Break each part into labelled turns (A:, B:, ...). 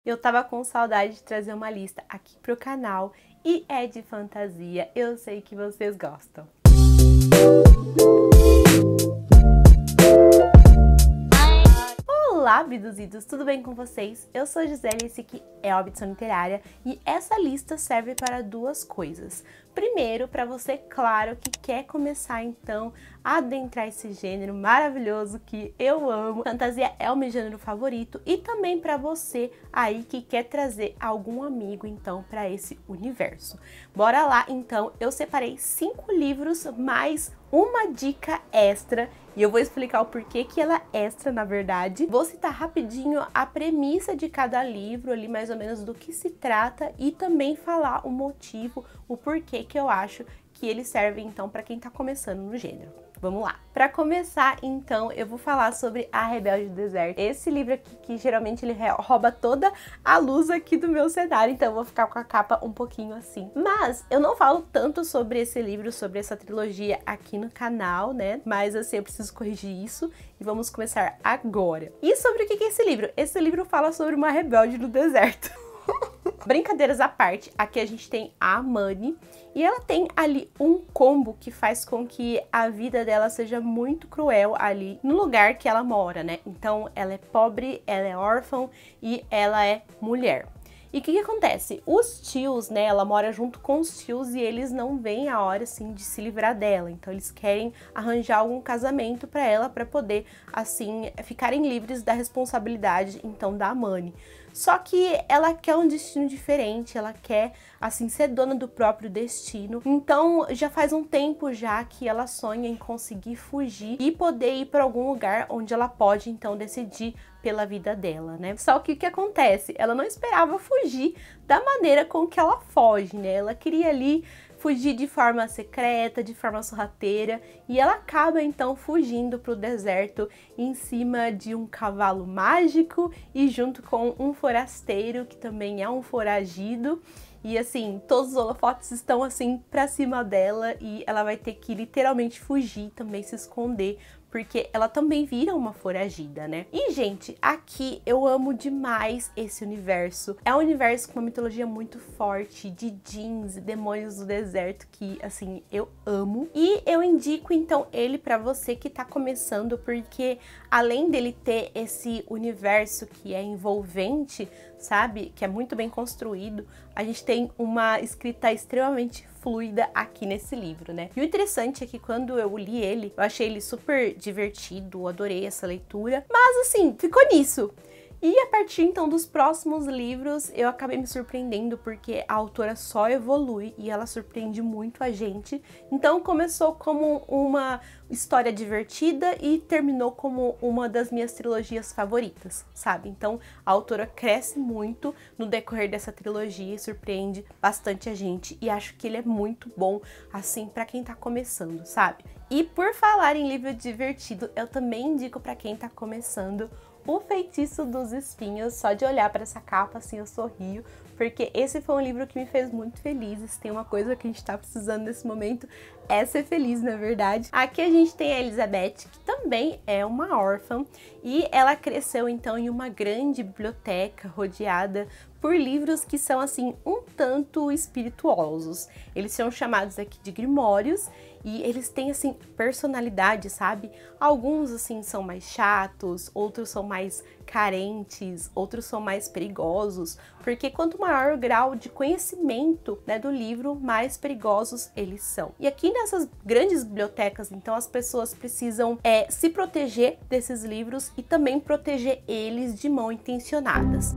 A: Eu tava com saudade de trazer uma lista aqui pro canal e é de fantasia, eu sei que vocês gostam. Olá, abduzidos, tudo bem com vocês? Eu sou a Gisele e esse aqui é a Abdução Literária e essa lista serve para duas coisas. Primeiro, para você, claro, que quer começar então a adentrar esse gênero maravilhoso que eu amo. Fantasia é o meu gênero favorito e também para você aí que quer trazer algum amigo então para esse universo. Bora lá então, eu separei 5 livros mais uma dica extra e eu vou explicar o porquê que ela é extra na verdade. Vou citar rapidinho a premissa de cada livro ali, mais ou menos do que se trata e também falar o motivo, o porquê que eu acho que eles servem então para quem tá começando no gênero. Vamos lá! Para começar, então, eu vou falar sobre A Rebelde do Deserto. Esse livro aqui, que geralmente ele rouba toda a luz aqui do meu cenário, então eu vou ficar com a capa um pouquinho assim. Mas eu não falo tanto sobre esse livro, sobre essa trilogia aqui no canal, né? Mas assim, eu preciso corrigir isso e vamos começar agora. E sobre o que é esse livro? Esse livro fala sobre uma rebelde no deserto. Brincadeiras à parte, aqui a gente tem a Amani e ela tem ali um combo que faz com que a vida dela seja muito cruel ali no lugar que ela mora, né? Então ela é pobre, ela é órfã e ela é mulher. E o que acontece? Os tios, né, ela mora junto com os tios e eles não veem a hora, assim, de se livrar dela. Então, eles querem arranjar algum casamento para ela, para poder, assim, ficarem livres da responsabilidade, então, da Amani. Só que ela quer um destino diferente, ela quer, assim, ser dona do próprio destino. Então, já faz um tempo já que ela sonha em conseguir fugir e poder ir para algum lugar onde ela pode, então, decidir pela vida dela, né? Só que o que acontece? Ela não esperava fugir da maneira com que ela foge, né? Ela queria ali fugir de forma secreta, de forma sorrateira, e ela acaba então fugindo para o deserto em cima de um cavalo mágico e junto com um forasteiro que também é um foragido. E assim, todos os holofotes estão assim pra cima dela e ela vai ter que literalmente fugir, também se esconder, porque ela também vira uma foragida, né? E, gente, aqui eu amo demais esse universo. É um universo com uma mitologia muito forte, de djinns e demônios do deserto, que, assim, eu amo. E eu indico, então, ele pra você que tá começando, porque além dele ter esse universo que é envolvente, sabe? Que é muito bem construído, a gente tem uma escrita extremamente fluida aqui nesse livro, né? E o interessante é que quando eu li ele, eu achei ele super divertido, adorei essa leitura, mas assim, ficou nisso. E a partir então dos próximos livros, eu acabei me surpreendendo porque a autora só evolui e ela surpreende muito a gente. Então começou como uma história divertida e terminou como uma das minhas trilogias favoritas, sabe? Então a autora cresce muito no decorrer dessa trilogia e surpreende bastante a gente. E acho que ele é muito bom, assim, pra quem tá começando, sabe? E por falar em livro divertido, eu também indico pra quem tá começando O Feitiço dos Espinhos. Só de olhar para essa capa, assim, eu sorrio, porque esse foi um livro que me fez muito feliz. Se tem uma coisa que a gente tá precisando nesse momento, é ser feliz, na verdade. Aqui a gente tem a Elizabeth, que também é uma órfã, e ela cresceu, então, em uma grande biblioteca, rodeada por livros que são, assim, um tanto espirituosos. Eles são chamados aqui de grimórios, e eles têm, assim, personalidade, sabe? Alguns, assim, são mais chatos, outros são mais carentes, outros são mais perigosos, porque quanto maior o grau de conhecimento, né, do livro, mais perigosos eles são. E aqui nessas grandes bibliotecas, então, as pessoas precisam se proteger desses livros e também proteger eles de mal intencionadas.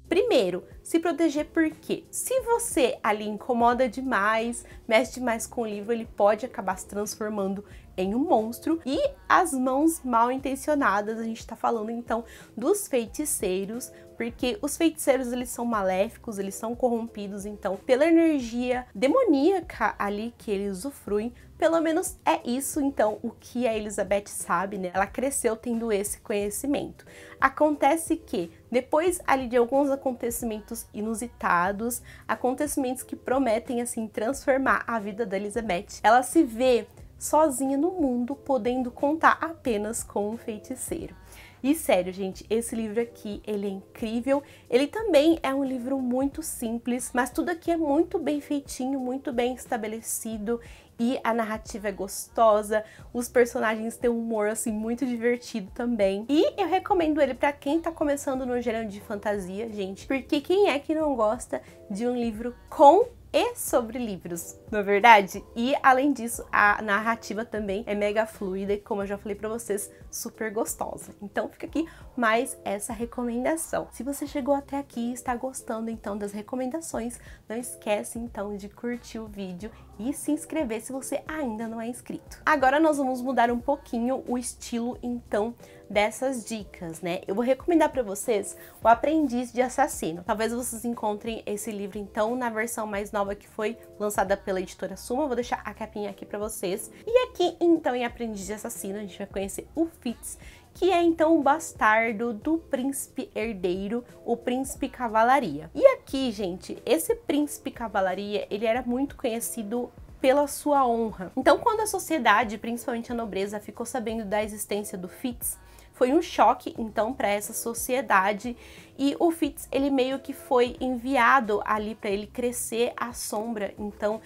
A: Primeiro, se proteger porque se você ali incomoda demais, mexe demais com o livro, ele pode acabar se transformando em um monstro. E as mãos mal intencionadas, a gente tá falando então dos feiticeiros, porque os feiticeiros eles são maléficos, eles são corrompidos, então pela energia demoníaca ali que eles usufruem. Pelo menos é isso, então, o que a Elizabeth sabe, né? Ela cresceu tendo esse conhecimento. Acontece que, depois ali de alguns acontecimentos inusitados, acontecimentos que prometem, assim, transformar a vida da Elizabeth, ela se vê sozinha no mundo, podendo contar apenas com um feiticeiro. E sério, gente, esse livro aqui, ele é incrível. Ele também é um livro muito simples, mas tudo aqui é muito bem feitinho, muito bem estabelecido. E a narrativa é gostosa, os personagens têm um humor, assim, muito divertido também. E eu recomendo ele pra quem tá começando no gênero de fantasia, gente. Porque quem é que não gosta de um livro com e sobre livros, não é verdade? E além disso, a narrativa também é mega fluida e, como eu já falei pra vocês, super gostosa. Então fica aqui mais essa recomendação. Se você chegou até aqui e está gostando então das recomendações, não esquece então de curtir o vídeo e se inscrever se você ainda não é inscrito. Agora nós vamos mudar um pouquinho o estilo então dessas dicas, né? Eu vou recomendar para vocês O Aprendiz de Assassino. Talvez vocês encontrem esse livro então na versão mais nova que foi lançada pela editora Suma. Eu vou deixar a capinha aqui para vocês. E aqui então em Aprendiz de Assassino a gente vai conhecer o Fitz, que é então o bastardo do príncipe herdeiro, o príncipe Cavalaria. E aqui, gente, esse príncipe Cavalaria, ele era muito conhecido pela sua honra. Então, quando a sociedade, principalmente a nobreza, ficou sabendo da existência do Fitz, foi um choque, então, para essa sociedade, e o Fitz, ele meio que foi enviado ali para ele crescer à sombra, então,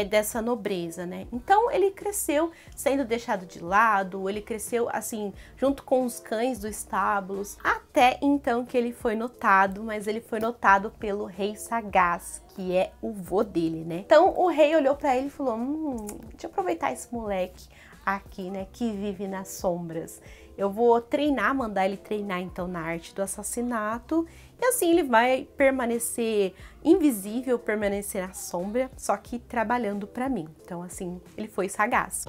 A: dessa nobreza, né? Então, ele cresceu sendo deixado de lado, ele cresceu, assim, junto com os cães dos estábulos, até então que ele foi notado, mas ele foi notado pelo rei Sagaz, que é o vô dele, né? Então, o rei olhou para ele e falou, deixa eu aproveitar esse moleque aqui, né, que vive nas sombras. Eu vou treinar, mandar ele treinar então na arte do assassinato, e assim ele vai permanecer invisível, permanecer na sombra, só que trabalhando pra mim. Então assim, ele foi sagaz.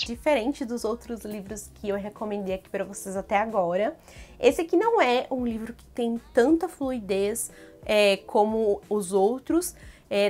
A: Diferente dos outros livros que eu recomendei aqui pra vocês até agora, esse aqui não é um livro que tem tanta fluidez como os outros.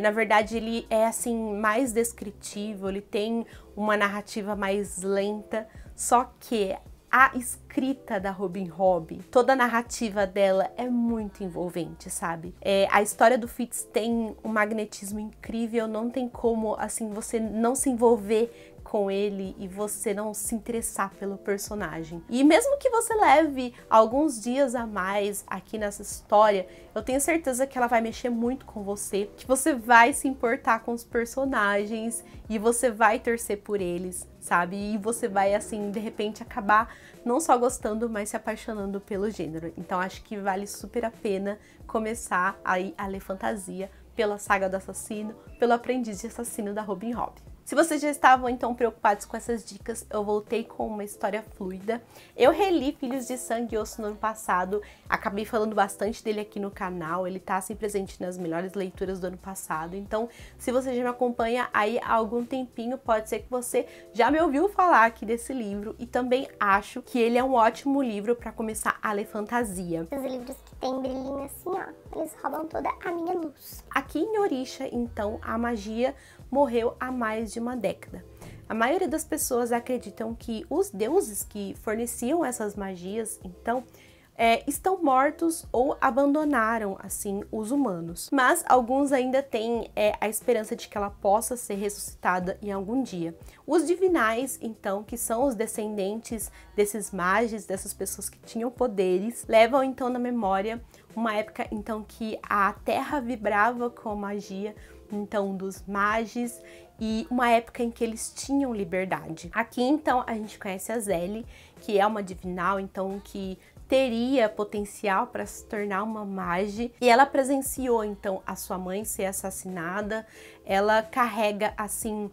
A: Na verdade, ele é assim mais descritivo, ele tem uma narrativa mais lenta, só que a escrita da Robin Hobb, toda a narrativa dela é muito envolvente, sabe? A história do Fitz tem um magnetismo incrível, não tem como, assim, você não se envolver com ele e você não se interessar pelo personagem. E mesmo que você leve alguns dias a mais aqui nessa história, eu tenho certeza que ela vai mexer muito com você, que você vai se importar com os personagens e você vai torcer por eles, sabe? E você vai, assim, de repente acabar não só gostando, mas se apaixonando pelo gênero. Então acho que vale super a pena começar aí a ler fantasia pela saga do assassino, pelo Aprendiz de Assassino da Robin Hobb. Se vocês já estavam então preocupados com essas dicas, eu voltei com uma história fluida. Eu reli Filhos de Sangue e Osso no ano passado, acabei falando bastante dele aqui no canal, ele tá assim presente nas melhores leituras do ano passado. Então, se você já me acompanha aí há algum tempinho, pode ser que você já me ouviu falar aqui desse livro, e também acho que ele é um ótimo livro para começar a ler fantasia.
B: Os livros que tem brilhinho assim, ó, eles roubam toda a minha luz.
A: Aqui em Orisha, então, a magia morreu há mais de uma década. A maioria das pessoas acreditam que os deuses que forneciam essas magias, então, estão mortos ou abandonaram, assim, os humanos. Mas alguns ainda têm a esperança de que ela possa ser ressuscitada em algum dia. Os divinais, então, que são os descendentes desses magos, dessas pessoas que tinham poderes, levam, então, na memória uma época, então, que a terra vibrava com a magia, então, dos magos, e uma época em que eles tinham liberdade. Aqui, então, a gente conhece a Zélie, que é uma divinal, então, que teria potencial para se tornar uma mage, e ela presenciou então a sua mãe ser assassinada. Ela carrega assim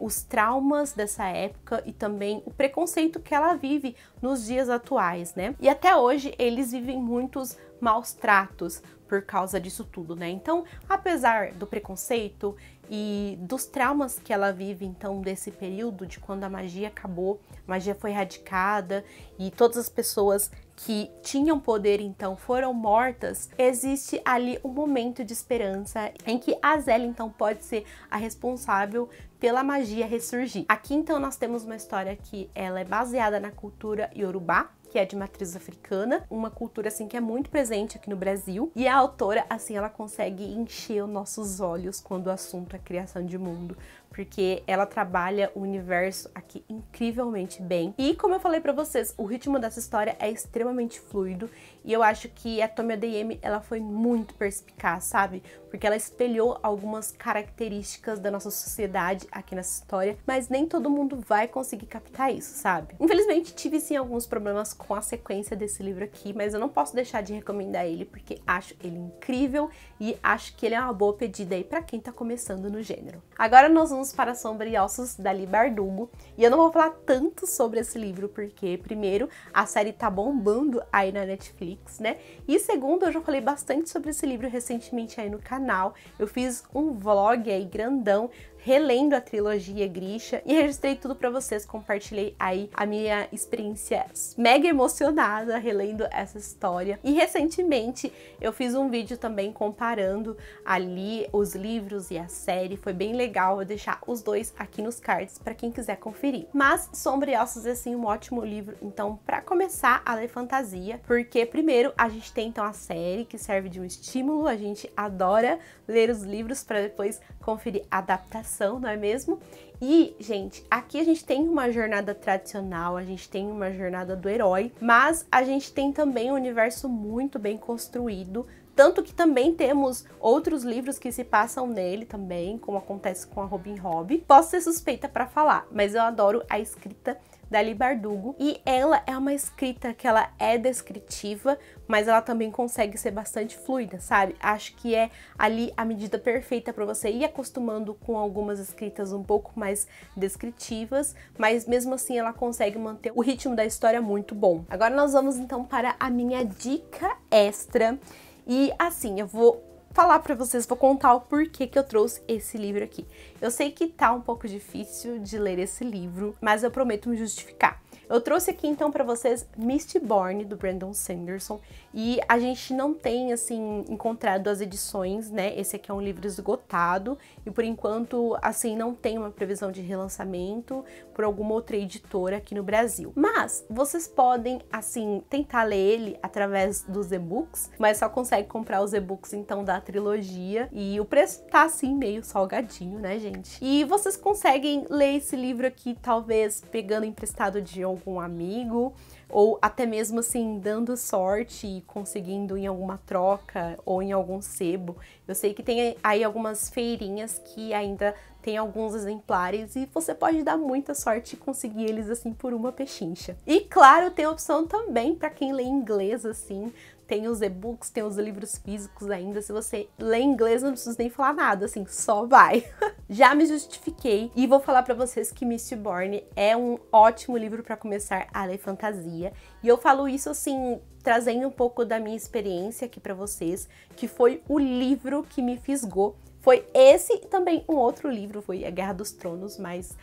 A: os traumas dessa época e também o preconceito que ela vive nos dias atuais, né? E até hoje eles vivem muitos maus tratos por causa disso tudo, né? Então, apesar do preconceito e dos traumas que ela vive, então, desse período de quando a magia acabou, a magia foi erradicada e todas as pessoas que tinham poder, então, foram mortas, existe ali um momento de esperança em que a Zélie, então, pode ser a responsável pela magia ressurgir. Aqui, então, nós temos uma história que ela é baseada na cultura Yorubá, que é de matriz africana, uma cultura assim que é muito presente aqui no Brasil, e a autora, assim, ela consegue encher os nossos olhos quando o assunto é criação de mundo, porque ela trabalha o universo aqui incrivelmente bem. E como eu falei pra vocês, o ritmo dessa história é extremamente fluido e eu acho que a Tomi Adeyemi, ela foi muito perspicaz, sabe? Porque ela espelhou algumas características da nossa sociedade aqui nessa história, mas nem todo mundo vai conseguir captar isso, sabe? Infelizmente, tive sim alguns problemas com a sequência desse livro aqui, mas eu não posso deixar de recomendar ele, porque acho ele incrível e acho que ele é uma boa pedida aí pra quem tá começando no gênero. Agora nós vamos para Sombra e Ossos, da Leigh Bardugo, e eu não vou falar tanto sobre esse livro, porque primeiro, a série tá bombando aí na Netflix, né? E segundo, eu já falei bastante sobre esse livro recentemente aí no canal. Eu fiz um vlog aí grandão relendo a trilogia Grisha e registrei tudo pra vocês, compartilhei aí a minha experiência mega emocionada relendo essa história. E recentemente eu fiz um vídeo também comparando ali os livros e a série, foi bem legal, vou deixar os dois aqui nos cards pra quem quiser conferir. Mas Sombra e Ossos é sim um ótimo livro, então pra começar a ler fantasia, porque primeiro a gente tem então a série que serve de um estímulo, a gente adora ler os livros pra depois conferir a adaptação, não é mesmo? E, gente, aqui a gente tem uma jornada tradicional, a gente tem uma jornada do herói, mas a gente tem também um universo muito bem construído, tanto que também temos outros livros que se passam nele também, como acontece com a Robin Hobb. Posso ser suspeita para falar, mas eu adoro a escrita da Leigh Bardugo, e ela é uma escrita que ela é descritiva, mas ela também consegue ser bastante fluida, sabe? Acho que é ali a medida perfeita para você ir acostumando com algumas escritas um pouco mais descritivas, mas mesmo assim ela consegue manter o ritmo da história muito bom. Agora nós vamos então para a minha dica extra, e assim, eu vou falar pra vocês, vou contar o porquê que eu trouxe esse livro aqui. Eu sei que tá um pouco difícil de ler esse livro, mas eu prometo me justificar. Eu trouxe aqui então pra vocês Mistborn, do Brandon Sanderson, e a gente não tem, assim, encontrado as edições, né? Esse aqui é um livro esgotado e por enquanto, assim, não tem uma previsão de relançamento por alguma outra editora aqui no Brasil. Mas vocês podem, assim, tentar ler ele através dos e-books, mas só consegue comprar os e-books então da trilogia e o preço tá, assim, meio salgadinho, né, gente? E vocês conseguem ler esse livro aqui, talvez pegando emprestado de algum amigo, ou até mesmo assim dando sorte e conseguindo em alguma troca ou em algum sebo. Eu sei que tem aí algumas feirinhas que ainda tem alguns exemplares e você pode dar muita sorte e conseguir eles assim por uma pechincha. E claro, tem a opção também para quem lê inglês, assim, tem os e-books, tem os livros físicos ainda. Se você lê inglês, não precisa nem falar nada, assim, só vai. Já me justifiquei e vou falar pra vocês que Mistborn é um ótimo livro pra começar a ler fantasia. E eu falo isso, assim, trazendo um pouco da minha experiência aqui pra vocês, que foi o livro que me fisgou. Foi esse e também um outro livro, foi A Guerra dos Tronos, mas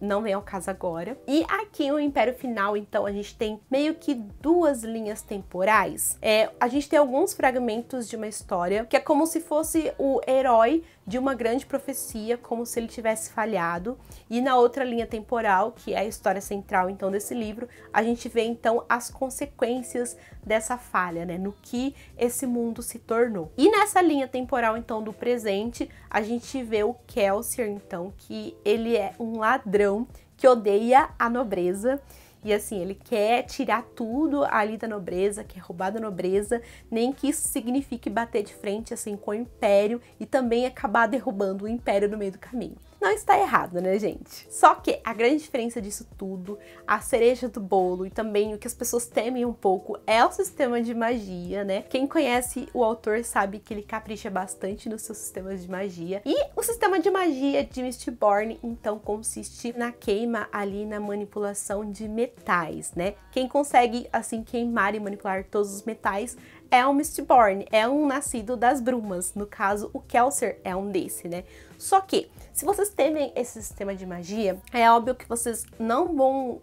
A: não vem ao caso agora. E aqui no Império Final, então, a gente tem meio que duas linhas temporais. A gente tem alguns fragmentos de uma história que é como se fosse o herói de uma grande profecia, como se ele tivesse falhado. E na outra linha temporal, que é a história central, então, desse livro, a gente vê, então, as consequências dessa falha, né? No que esse mundo se tornou. E nessa linha temporal, então, do presente, a gente vê o Kelsier, então, que ele é um ladrão que odeia a nobreza. E assim, ele quer tirar tudo ali da nobreza, quer roubar da nobreza, nem que isso signifique bater de frente assim com o Império e também acabar derrubando o Império no meio do caminho. Não está errado, né, gente? Só que a grande diferença disso tudo, a cereja do bolo e também o que as pessoas temem um pouco é o sistema de magia, né? Quem conhece o autor sabe que ele capricha bastante nos seus sistemas de magia. E o sistema de magia de Mistborn, então, consiste na queima ali, na manipulação de metais, né? Quem consegue, assim, queimar e manipular todos os metais é um Mistborn, é um nascido das brumas. No caso, o Kelsier é um desse, né? Só que, se vocês temem esse sistema de magia, é óbvio que vocês não vão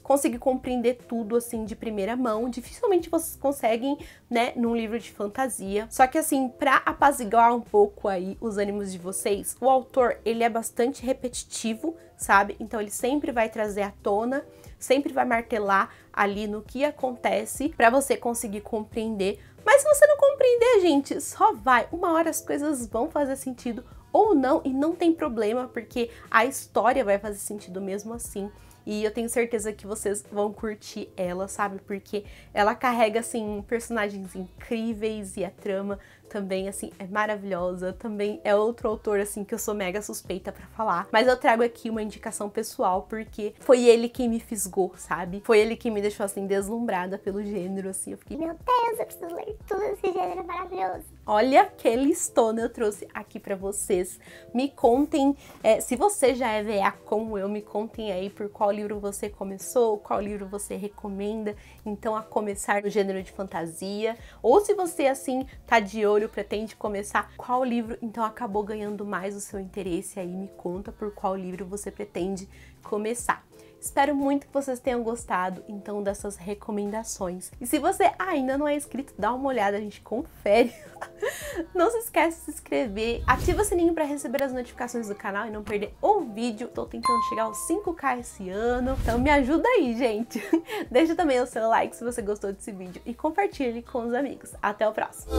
A: conseguir compreender tudo, assim, de primeira mão. Dificilmente vocês conseguem, né, num livro de fantasia. Só que, assim, pra apaziguar um pouco aí os ânimos de vocês, o autor, ele é bastante repetitivo, sabe? Então, ele sempre vai trazer à tona, sempre vai martelar ali no que acontece pra você conseguir compreender. Mas se você não compreender, gente, só vai. Uma hora as coisas vão fazer sentido, ou não, e não tem problema, porque a história vai fazer sentido mesmo assim. E eu tenho certeza que vocês vão curtir ela, sabe? Porque ela carrega, assim, personagens incríveis e a trama também, assim, é maravilhosa. Também é outro autor, assim, que eu sou mega suspeita pra falar. Mas eu trago aqui uma indicação pessoal, porque foi ele quem me fisgou, sabe? Foi ele que me deixou, assim, deslumbrada pelo gênero, assim. Eu fiquei,
B: Meu Deus, eu preciso ler tudo esse gênero maravilhoso.
A: olha que listona eu trouxe aqui pra vocês. Me contem, se você já é VA como eu, me contem aí por qual livro você começou, qual livro você recomenda, então, a começar no gênero de fantasia. Ou se você, assim, tá de olho, pretende começar, qual livro, então, acabou ganhando mais o seu interesse aí, me conta por qual livro você pretende começar. Espero muito que vocês tenham gostado, então, dessas recomendações. E se você ainda não é inscrito, dá uma olhada, a gente confere. Não se esquece de se inscrever, ativa o sininho para receber as notificações do canal e não perder um vídeo. Tô tentando chegar aos 5K esse ano, então me ajuda aí, gente. Deixa também o seu like se você gostou desse vídeo e compartilhe com os amigos. Até o próximo!